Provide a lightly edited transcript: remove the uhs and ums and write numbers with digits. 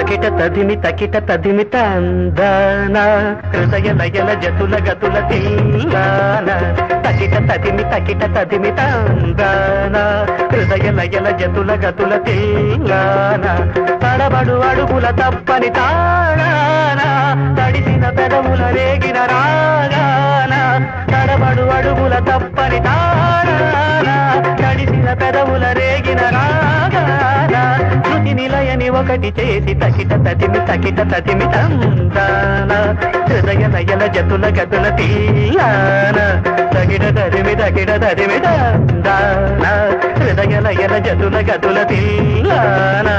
తకిట తదిమి తందాన హృదయ లయల జతుల గతుల తిల్లాన తకిట తదిమి తందాన హృదయ లయల జతుల గతుల తిల్లాన తడబడు అడుగుల తప్పని తాళాన తడిసిన పెదవుల రేగిన రాగాన తడబడు అడుగుల తప్పని తాళాన తడిసిన పెదవుల రేగిన రాగాన శృతి నిలయని ఒకటి చేసి తకిట తదిమి తందాన హృదయ లయల జతుల గతుల తీయాన తకిట తదిమి తందాన హృదయ లయల జతుల గతుల తీయాన